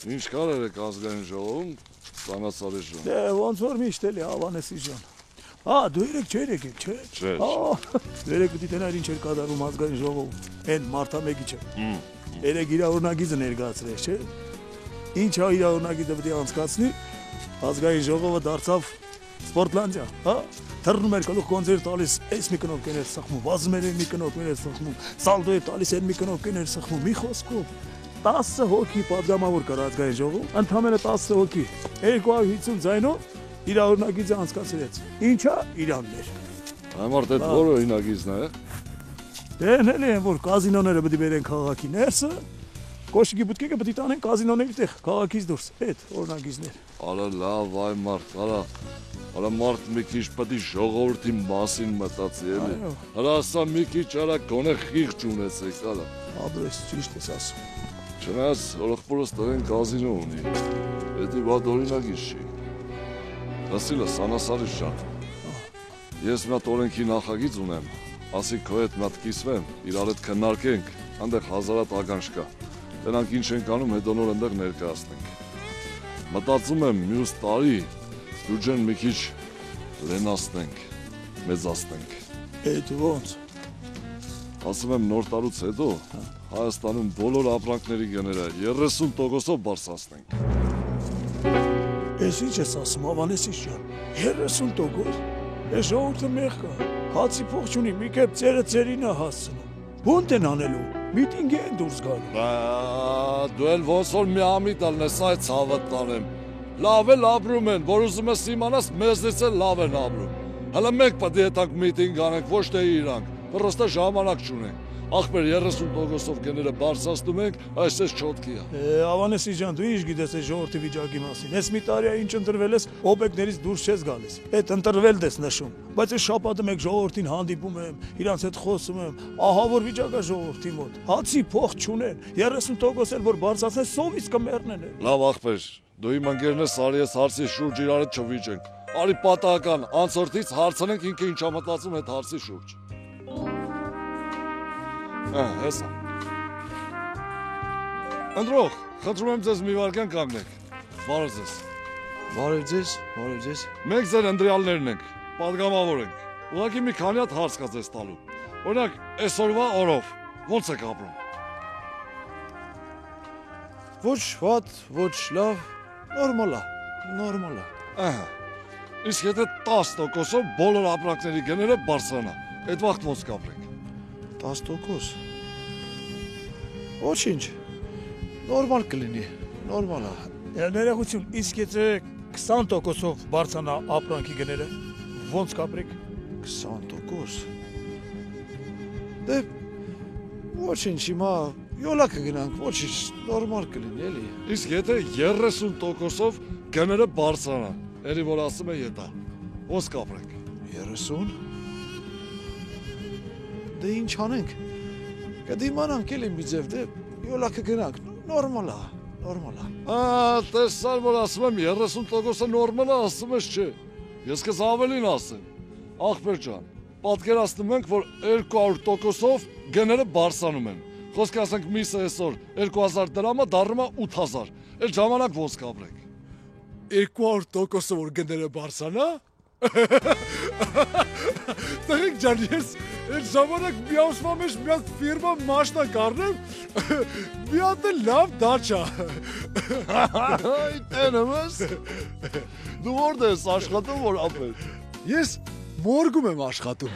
Ինչ կարել եք ազգային ժողովում, Սանասարի ժան։ Դե ոնց որ միշտ էլի Ավանեսի ժան։ Դու երեք չէր եկել, չէ։ Չէ։ Երեք պիտի տենար ինչ էր կատարում ազգային ժողովում։ Էն մարտամեկիչը։ Երեք իր օրնագիծը ներկայացրեց, չէ։ Ինչ է իր օրնագիծը պիտի անցկացնի, ազգային ժողովը դարձավ Սպորտլանդիա, թռնում էր գլուխ կոնցերտ տալիս, այս մի կնոպ կներ սխմում, վազում էր մի կնոպ կներ սխմում, սալդո էր տալիս այն մի կնոպ կներ սխմում, մի խոսքով 10 հոգի պատգամավոր կար ազգային ժողովում, ընդամենը 10 հոգի, 250 ձայնով իր օրնագիծը անցկացրեց։ Ինչա իրանն էր։ Համարդ այդ որը օրինագիծն է։ Դեն էլի են որ կազինոները պիտի բերեն քաղաքի ներսը, կոշիկի բուտկիկը պիտի տանեն կազինոների տեղ, քաղաքից դուրս, այդ օրնագիծներ։ Արա լավ, այ մարդ, արա մարդ մի քիչ պետք է ժողովրդի մասին մտածի էլի։ Արա ասա մի քիչ արա գոնե խիղճ ունեցեք, արա։ Աբրես ճիշտ ես ասում։ Չնայած Ուրախպորս տղեն կազինո ունի։ Դա վատ օրինագիծ չի։ Ասիլը Սանասարի ժան։ Ես մի հատ օրենքի նախագիծ ունեմ, ասի քո հետ մի հատ կիսվեմ, իրար հետ քննարկենք, այնտեղ 1000 հատ ականջ կա։ Դրանք ինչ ենք անում, հետո նոր այնտեղ ներկայացնենք։ Մտածում եմ մյուս տարի բյուջեն մի քիչ լենացնենք, մեծացնենք։ Այդ ոնց։ Ասում եմ նոր տարուց հետո Հայաստանում բոլոր ապրանքների գները 30%-ով բարձրացնենք։ Ես ինչ ես ասում, Ավանեսի ջան, 30%։ Ես ժողովուրդը մեղ կա, հացի փող չունի, մի կերպ ծերը ծերին է հասցնում։ Ո՞նց են անելու, միտինգ են դուրս գալու։ Դու էլ ոնց որ մի ամիտ ալնես, այ ցավը տանեմ։ Լավ էլ ապրում են, որ ուզում ես իմանաս, մեզնից էլ լավ են ապրում։ Հələ մենք պետք է հետանք միտինգ անենք, ոչ թե իրանք, պրոստը ժամանակ չունենք։ Ախպեր 30%-ով գները բարձրացնում ենք, այսպես չոտքի է։ Ավանեսի ջան, դու ինչ գիտես այդ ժողովրդի վիճակի մասին։ Ես մի տարի է ինչ ընտրվել ես, օբյեկտներից դուրս չես գալիս։ Այդ ընտրվել ես նշում, բայց այս շաբաթը մեկ ժողովրդին հանդիպում եմ, իրանց հետ խոսում եմ, ահա որ վիճակա ժողովրդի մոտ։ Հացի փող չունեն, 30% էլ որ բարձրացնեն, սովից կմեռնեն։ Լավ ախպեր, դու իմ ընկերներս արի ես հարցի շուրջ իրար հետ չվիճենք։ Արի պատահական անցորդից հարցնենք ինքը ինչ է մտածում այդ հարցի շուրջ։ Հեսա։ Ընտրող, խնդրում եմ ձեզ մի վարկյան կանգնեք։ Բարև ձեզ։ Բարև ձեզ, բարև ձեզ։ Մենք ձեր ընտրյալներն ենք, պատգամավոր ենք։ Ուղղակի մի քանի հատ հարց կա ձեզ տալու։ Օրինակ, այսօրվա օրով ո՞նց եք ապրում։ Ոչ վատ, ոչ լավ, նորմալ է։ Իսկ եթե 10%-ով բոլոր ապրանքների գները բարձրանա, այդ վաղտ ոնց կապրենք։ 10%։ Ոչինչ, նորմալ կլինի, նորմալ է։ Ներողություն, իսկ եթե 20%-ով բարձրանա ապրանքի գները, ոնց կապրեք։ 20%։ Դե ոչինչ, հիմա յոլա կգնանք, ոչինչ, նորմալ կլինի, էլի։ Իսկ եթե 30%-ով գները բարձրանան, էլի որ ասում է ետա, ոնց կապրենք։ 30։ Դե ինչ անենք։ Կդիմանանք էլի մի ձև, դե յոլա կգնանք, նորմալ է։ Տեսար որ ասում եմ 30%-ը նորմալ է, ասում ես չէ։ Ես քեզ ավելին ասեմ։ Ախպեր ջան, պատկերացնում ենք, որ 200%-ով գները բարձրանում են։ Խոսքը ասենք միսը այսօր 2000 դրամը դառնում է 8000։ Այդ ժամանակ ոնց կապրենք։ 200%-ը որ գները բարձրանա։ Տղեկ ջան, ես այդ ժամանակ մի ամսվա մեջ մի հատ ֆիրմա մաշնա կառնեմ, մի հատ էլ լավ դաչա։ Այ տենումս։ Դու որտե ես աշխատում որ ապրես։ Ես մորգում եմ աշխատում։